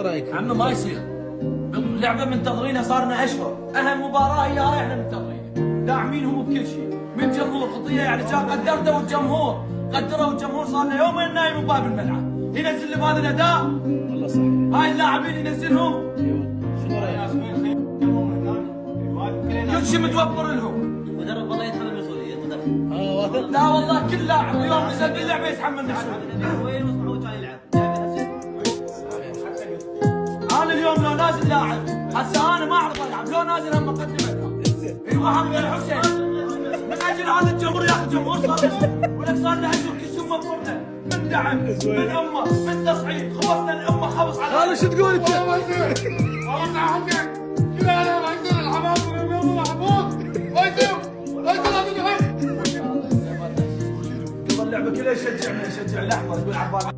رايك؟ عنه ما يصير. اللعبه منتظرينها صار لنا اشهر، اهم مباراه هي هاي احنا منتظرينها، داعمينهم بكل شيء، من جمهور خطيه يعني كان قدرته والجمهور قدروا، والجمهور صار له يومين نايم بباب الملعب، ينزل لي هذا الاداء. والله صحيح. هاي اللاعبين ينزلهم. شنو رايك؟ كل شيء متوفر لهم. المدرب والله يتحمل المسؤوليه المدرب. واثق؟ لا والله كل لاعب اليوم نزل باللعبه يتحمل نفسه. وين وصعود كان يلعب؟ انا اليوم لو نازل لاعب هسه انا ما اعرف العب، لو نازل هم مقدمتها ايوه محمد الحسين من اجل هذا الجمهور، يا اخي الجمهور صار ولك صار له اشهر كل شيء موفرنا من دعم من امه من تصعيد، خوفنا الامه خبص على هذا شو تقول انت؟ والله صاحبك كذا انا ما يصير الحماس من يوم محمود ما يصير ما يصير هذا الحين. قبل اللعبه كلها يشجع الاحمر يقول عبان